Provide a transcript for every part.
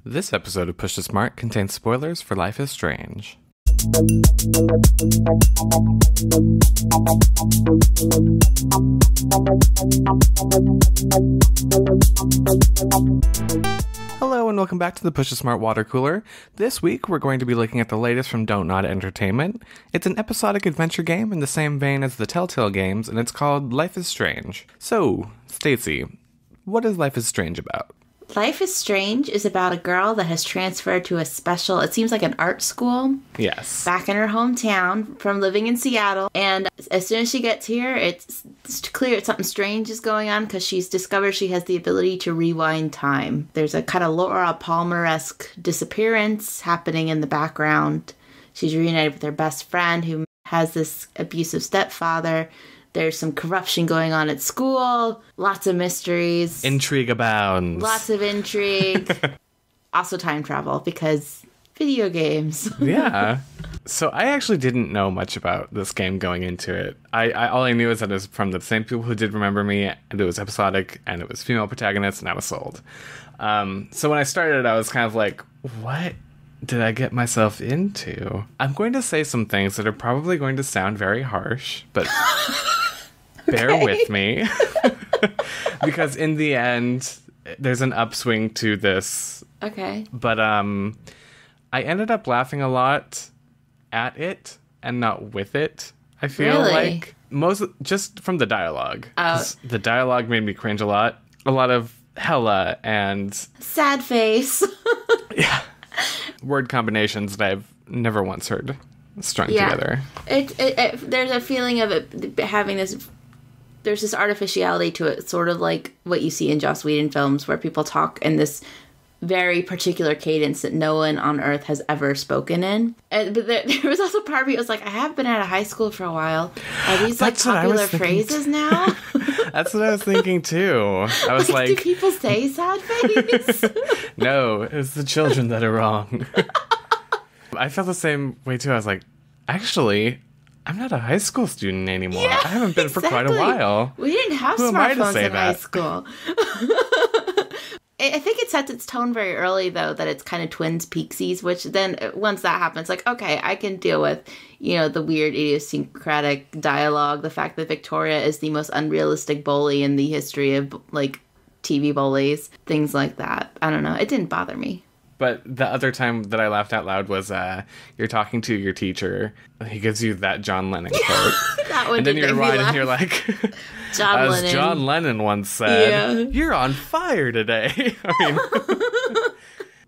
This episode of Push to Smart contains spoilers for Life is Strange. Hello and welcome back to the Push to Smart Water Cooler. This week we're going to be looking at the latest from Dontnod Entertainment. It's an episodic adventure game in the same vein as the TellTale Games, and it's called Life is Strange. So, Stacey, what is Life is Strange about? Life is Strange is about a girl that has transferred to a special, it seems like an art school. Yes. Back in her hometown from living in Seattle. And as soon as she gets here, it's clear something strange is going on because she's discovered she has the ability to rewind time. There's a kind of Laura Palmer-esque disappearance happening in the background. She's reunited with her best friend who has this abusive stepfather. There's some corruption going on at school. Lots of mysteries. Intrigue abounds. Lots of intrigue. Also time travel, because video games. Yeah. So I actually didn't know much about this game going into it. I all I knew is that it was from the same people who did Remember Me, and it was episodic, and it was female protagonists, and I was sold. So when I started, I was kind of like, what did I get myself into? I'm going to say some things that are probably going to sound very harsh, but... Bear with me, because in the end, there's an upswing to this. Okay. But I ended up laughing a lot at it and not with it. I feel like just from the dialogue. The dialogue made me cringe a lot. A lot of hella and sad face. Yeah, word combinations that I've never once heard strung together. There's a feeling of it having this. There's this artificiality to it, sort of like what you see in Joss Whedon films, where people talk in this very particular cadence that no one on Earth has ever spoken in. But there was also part of me that was like, I have been out of high school for a while. Are these popular phrases now? That's what I was thinking too. I was like, do people say sad face? No, it's the children that are wrong. I felt the same way too. I was like, actually, I'm not a high school student anymore. Yeah, I haven't been for quite a while. We didn't have smartphones in high school. I think it sets its tone very early, though, that it's kind of Twin Peaksies, which then once that happens, like, okay, I can deal with, the weird idiosyncratic dialogue, the fact that Victoria is the most unrealistic bully in the history of, TV bullies, things like that. I don't know. It didn't bother me. But the other time that I laughed out loud was you're talking to your teacher. He gives you that John Lennon quote. That one. And then you rewind and you're like, as John Lennon once said, You're on fire today. I mean,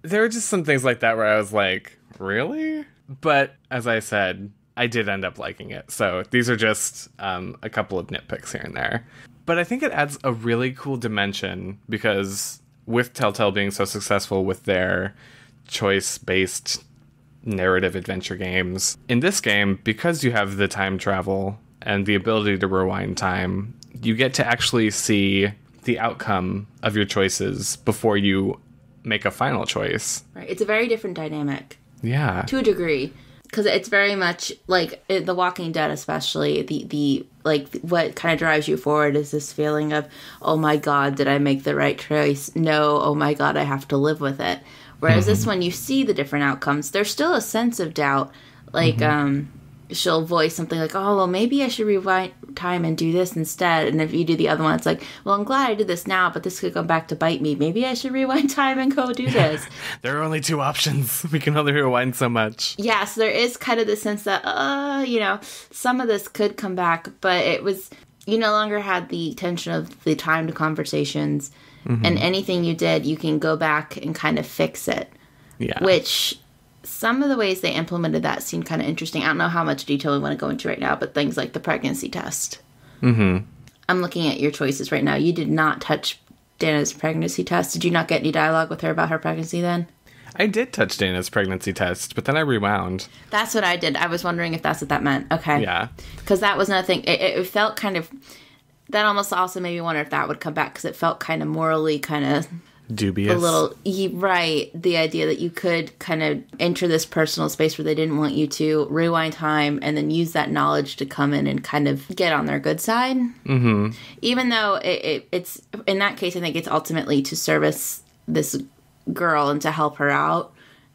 there were just some things like that where I was like, really? But as I said, I did end up liking it. So these are just a couple of nitpicks here and there. But I think it adds a really cool dimension because... with TellTale being so successful with their choice-based narrative adventure games, in this game, because you have the time travel and the ability to rewind time, you get to actually see the outcome of your choices before you make a final choice. Right. It's a very different dynamic. Yeah. To a degree. Because it's very much like The Walking Dead, especially the what kind of drives you forward is this feeling of, oh my God, did I make the right choice? No, oh my God, I have to live with it. Whereas this one, you see the different outcomes. There's still a sense of doubt. She'll voice something like, oh, well, maybe I should rewind time and do this instead. And if you do the other one, it's like, well, I'm glad I did this now, but this could come back to bite me. Maybe I should rewind time and go do this. There are only two options. We can only rewind so much. Yeah, so there is kind of the sense that, some of this could come back, but it was, you no longer had the tension of the timed conversations. And anything you did, you can go back and kind of fix it. Yeah. Which... some of the ways they implemented that seemed kind of interesting. I don't know how much detail we want to go into right now, but things like the pregnancy test. I'm looking at your choices right now. You did not touch Dana's pregnancy test. Did you not get any dialogue with her about her pregnancy then? I did touch Dana's pregnancy test, but then I rewound. That's what I did. I was wondering if that's what that meant. Okay. Yeah. Because that was another thing. It felt kind of... that almost also made me wonder if that would come back, because it felt kind of morally kind of... dubious. A little, right. The idea that you could kind of enter this personal space where they didn't want you to rewind time and then use that knowledge to come in and kind of get on their good side. Even though it's, in that case, I think it's ultimately to service this girl and to help her out,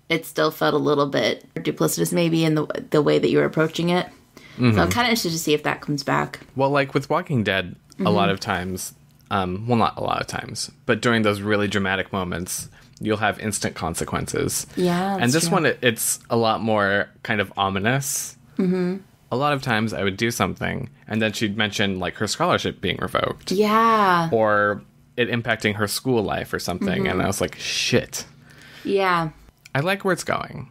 it still felt a little bit duplicitous maybe in the way that you were approaching it. Mm-hmm. So I'm kind of interested to see if that comes back. Well, like with Walking Dead, a lot of times, well, not a lot of times, but during those really dramatic moments, you'll have instant consequences. Yeah, and this true. one, it's a lot more kind of ominous. Mm-hmm. A lot of times I would do something, and then she'd mention, like, her scholarship being revoked. Yeah. Or it impacting her school life or something, and I was like, shit. Yeah. I like where it's going.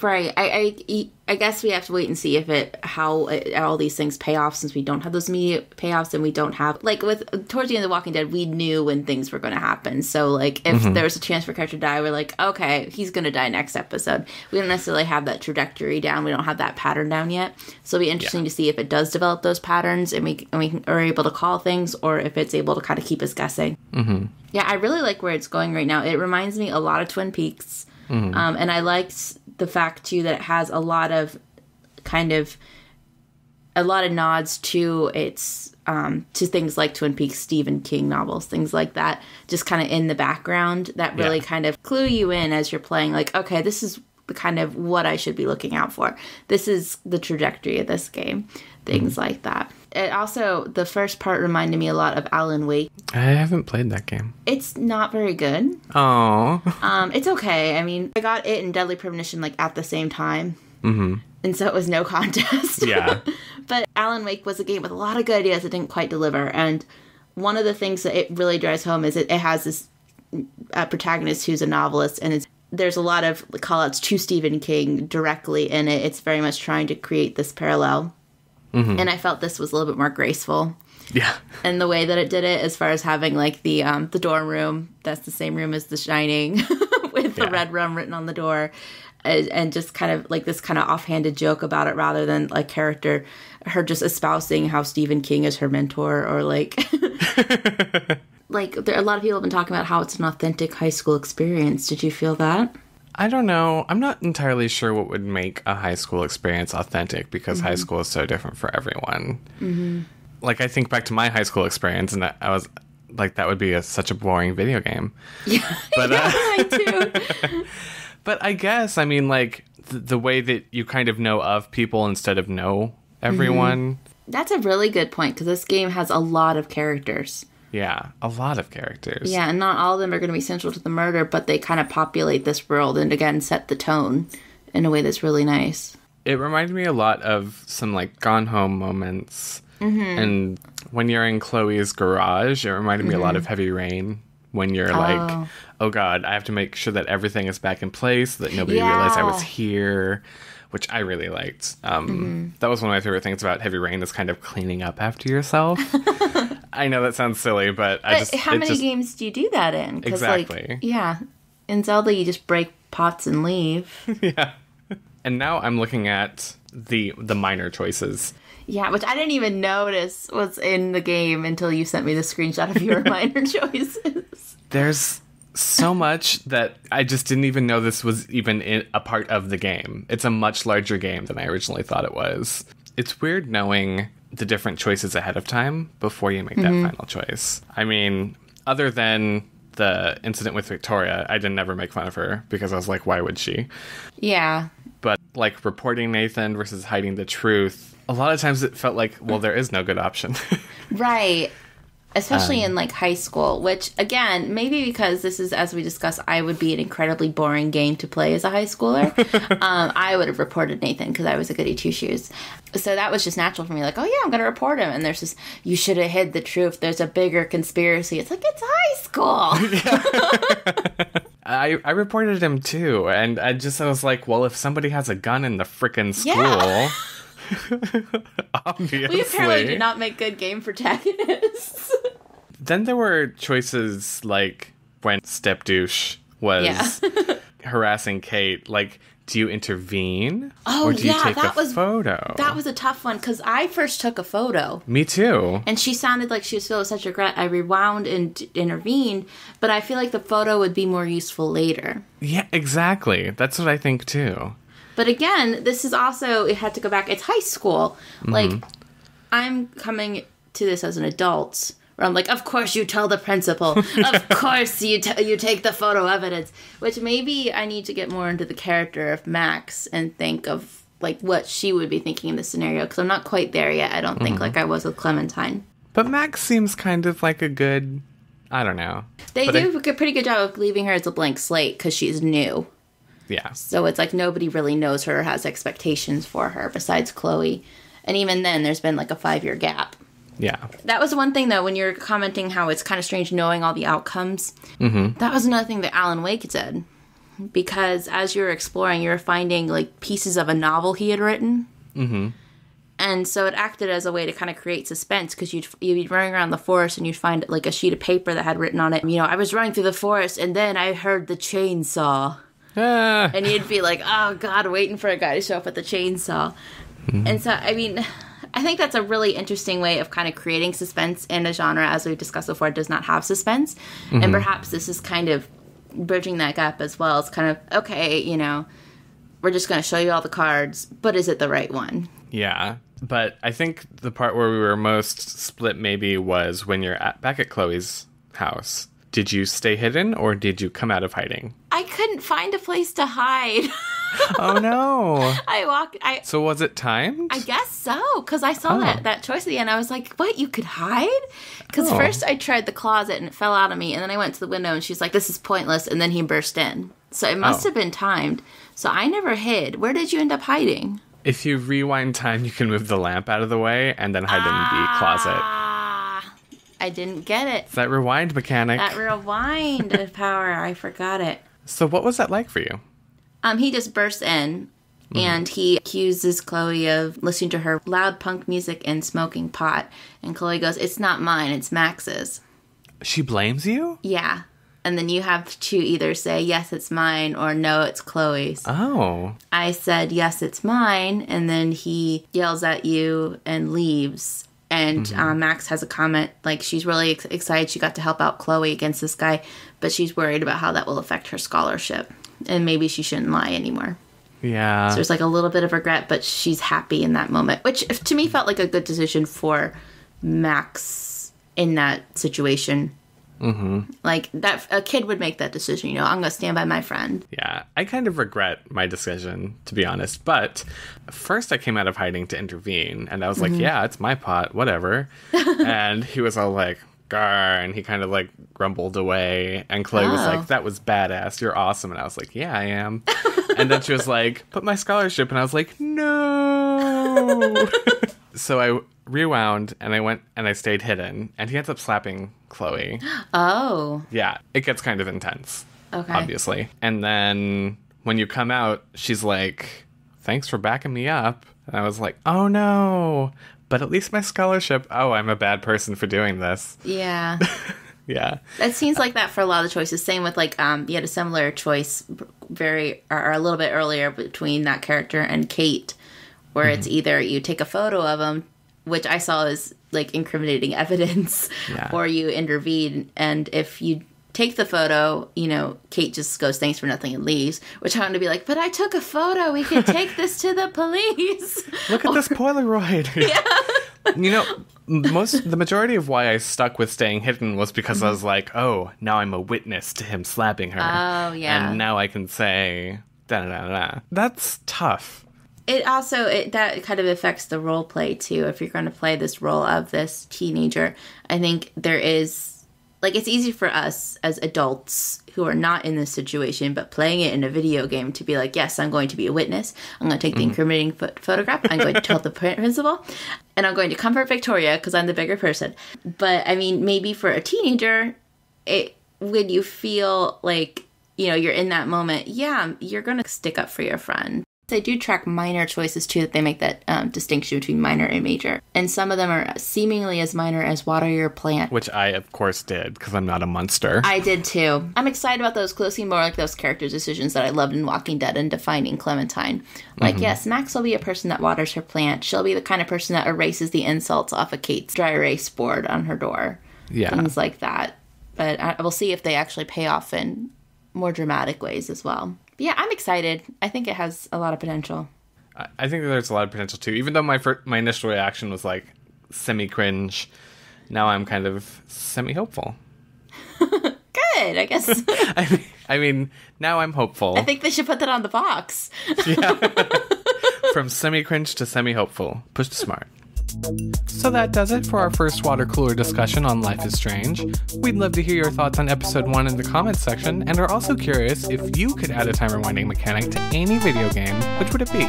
Right. I guess we have to wait and see how all these things pay off, since we don't have those immediate payoffs, and we don't have, like, towards the end of The Walking Dead, we knew when things were going to happen. So, like, if there was a chance for a character to die, we're like, okay, he's going to die next episode. We don't necessarily have that trajectory down. We don't have that pattern down yet. So it'll be interesting to see if it does develop those patterns, and we are able to call things, or if it's able to kind of keep us guessing. Mm-hmm. Yeah, I really like where it's going right now. It reminds me a lot of Twin Peaks. Mm-hmm. And I liked the fact, too, that it has a lot of nods to its to things like Twin Peaks, Stephen King novels, things like that, just kind of in the background that really kind of clue you in as you're playing, like, okay, this is the kind of what I should be looking out for. This is the trajectory of this game, things like that. It also, the first part reminded me a lot of Alan Wake. I haven't played that game. It's not very good. Oh. It's okay. I mean, I got it and Deadly Premonition, like, at the same time. Mm-hmm. And so it was no contest. Yeah. But Alan Wake was a game with a lot of good ideas that didn't quite deliver. And one of the things that it really drives home is it has this protagonist who's a novelist, and there's a lot of call-outs to Stephen King directly in it. It's very much trying to create this parallel. Mm-hmm. And I felt this was a little bit more graceful. Yeah. And the way that it did it, as far as having, like, the dorm room, that's the same room as The Shining, with the red rum written on the door. And just kind of, like, this kind of offhanded joke about it, rather than, like, her just espousing how Stephen King is her mentor, or, like... Like, a lot of people have been talking about how it's an authentic high school experience. Did you feel that? I don't know. I'm not entirely sure what would make a high school experience authentic, because high school is so different for everyone. Mm-hmm. Like, I think back to my high school experience, and I was like, that would be such a boring video game. Yeah, but, I do. But I guess, I mean, like, the way that you kind of know of people instead of know everyone. Mm-hmm. That's a really good point, because this game has a lot of characters. Yeah, a lot of characters. Yeah, and not all of them are going to be central to the murder, but they kind of populate this world and, again, set the tone in a way that's really nice. It reminded me a lot of some, like, Gone Home moments. Mm-hmm. And when you're in Chloe's garage, it reminded me a lot of Heavy Rain. When you're like, oh God, I have to make sure that everything is back in place, that nobody realized I was here, which I really liked. That was one of my favorite things about Heavy Rain, is kind of cleaning up after yourself. I know that sounds silly, but how many games do you do that in? Exactly. Like, yeah. In Zelda, you just break pots and leave. Yeah. And now I'm looking at the minor choices. Yeah, which I didn't even notice was in the game until you sent me the screenshot of your minor choices. There's so much that I just didn't even know this was even a part of the game. It's a much larger game than I originally thought it was. It's weird knowing the different choices ahead of time before you make that final choice. I mean, other than the incident with Victoria, I didn't ever make fun of her, because I was like, why would she? Yeah. But, like, reporting Nathan versus hiding the truth, a lot of times it felt like, well, there is no good option. Right. Especially in, like, high school, which, again, maybe because this is, as we discussed, I would be an incredibly boring game to play as a high schooler. I would have reported Nathan, because I was a goody two-shoes. So that was just natural for me. Like, oh, yeah, I'm going to report him. And there's this, you should have hid the truth. There's a bigger conspiracy. It's like, it's high school. I reported him, too. And I was like, well, if somebody has a gun in the frickin' school... Yeah. Obviously. We apparently did not make good game protagonists. Then there were choices like when Step Douche was harassing Kate. Like, do you intervene? Oh, or do you take a photo? That was a tough one, because I first took a photo. Me too. And she sounded like she was filled with such regret. I rewound and intervened, but I feel like the photo would be more useful later. Yeah, exactly. That's what I think too. But again, this is also, it had to go back. It's high school. Mm-hmm. Like, I'm coming to this as an adult Where I'm like, of course you tell the principal. Of course you take the photo evidence. Which maybe I need to get more into the character of Max and think of, like, what she would be thinking in this scenario. Because I'm not quite there yet, I don't think, like I was with Clementine. But Max seems kind of like a good... I don't know. They do a pretty good job of leaving her as a blank slate because she's new. Yeah. So it's like nobody really knows her or has expectations for her besides Chloe. And even then, there's been like a 5-year gap. Yeah. That was one thing, though, when you're commenting how it's kind of strange knowing all the outcomes. Mm-hmm. That was another thing that Alan Wake did. Because as you were exploring, you were finding, like, pieces of a novel he had written. Mm-hmm. And so it acted as a way to kind of create suspense, because you'd be running around the forest and you'd find, like, a sheet of paper that had written on it, you know, I was running through the forest and then I heard the chainsaw. And you'd be like, oh, God, waiting for a guy to show up with the chainsaw. Mm-hmm. And so, I mean... I think that's a really interesting way of kind of creating suspense in a genre, as we've discussed before, it does not have suspense. Mm-hmm. And perhaps this is kind of bridging that gap as well. It's kind of, okay, you know, we're just going to show you all the cards, but is it the right one? Yeah, but I think the part where we were most split maybe was when you're back at Chloe's house. Did you stay hidden or did you come out of hiding? I couldn't find a place to hide. Oh, no. So was it timed? I guess so, because I saw that choice at the end. I was like, what, you could hide? Because first I tried the closet and it fell out of me, and then I went to the window and she's like, this is pointless, and then he burst in. So it must have been timed. So I never hid. Where did you end up hiding? If you rewind time, you can move the lamp out of the way and then hide in the closet. I didn't get it. It's that rewind mechanic. That rewind power. I forgot it. So what was that like for you? He just bursts in, and he accuses Chloe of listening to her loud punk music and smoking pot. And Chloe goes, it's not mine, it's Max's. She blames you? Yeah. And then you have to either say, yes, it's mine, or no, it's Chloe's. Oh. I said, yes, it's mine, and then he yells at you and leaves. And Max has a comment, like, she's really excited she got to help out Chloe against this guy, but she's worried about how that will affect her scholarship. And maybe she shouldn't lie anymore. Yeah. So there's like a little bit of regret, but she's happy in that moment, which to me felt like a good decision for Max in that situation. Mm-hmm. Like, that a kid would make that decision, you know, I'm going to stand by my friend. Yeah, I kind of regret my decision, to be honest. But first I came out of hiding to intervene, and I was like, yeah, it's my pot, whatever. And he was all like, gar, and he kind of like grumbled away, and Chloe was like, that was badass, you're awesome. And I was like, yeah, I am. And then she was like, but my scholarship, and I was like, no. So I rewound and I went and I stayed hidden, and he ends up slapping Chloe. Oh. Yeah, it gets kind of intense. Okay. Obviously. And then when you come out, she's like, thanks for backing me up. And I was like, oh no. But at least my scholarship, I'm a bad person for doing this. Yeah. Yeah. It seems like that for a lot of the choices. Same with, like, you had a similar choice or a little bit earlier between that character and Kate, where it's either you take a photo of him, which I saw as, like, incriminating evidence, or you intervene, and if you take the photo, you know, Kate just goes, thanks for nothing, and leaves, which I want to be like, but I took a photo, we could take this to the police. Look at this Polaroid. Yeah. You know, the majority of why I stuck with staying hidden was because I was like, oh, now I'm a witness to him slapping her. Oh, yeah. And now I can say, da-da-da-da. That's tough. It also, that kind of affects the role play, too. If you're going to play this role of this teenager, I think there is, like, it's easy for us as adults who are not in this situation, but playing it in a video game to be like, yes, I'm going to be a witness. I'm going to take the incriminating photograph. I'm going to tell the principal. And I'm going to comfort Victoria because I'm the bigger person. But, I mean, maybe for a teenager, when you feel like, you know, you're in that moment, yeah, you're going to stick up for your friend. They do track minor choices, too, that they make that distinction between minor and major. And some of them are seemingly as minor as water your plant. Which I, of course, did, because I'm not a monster. I did, too. I'm excited about those closely more like those character decisions that I loved in Walking Dead and defining Clementine. Like, yes, Max will be a person that waters her plant. She'll be the kind of person that erases the insults off of Kate's dry erase board on her door. Yeah. Things like that. But I will see if they actually pay off in more dramatic ways as well. But yeah, I'm excited. I think it has a lot of potential. I think there's a lot of potential too. Even though my initial reaction was like semi-cringe, now I'm kind of semi-hopeful. Good, I guess. I mean, now I'm hopeful. I think they should put that on the box. Yeah. From semi-cringe to semi-hopeful. Push to smart. So that does it for our first water cooler discussion on Life is Strange. We'd love to hear your thoughts on episode 1 in the comments section, and are also curious if you could add a time rewinding mechanic to any video game, which would it be?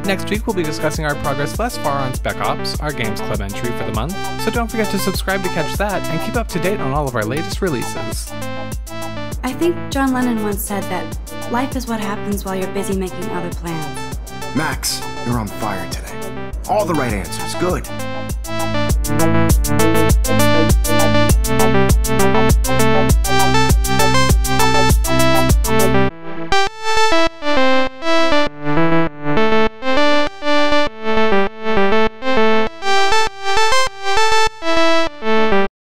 Next week we'll be discussing our progress thus far on Spec Ops, our Games Club entry for the month, so don't forget to subscribe to catch that, and keep up to date on all of our latest releases. I think John Lennon once said that life is what happens while you're busy making other plans. Max, you're on fire today. All the right answers. Good.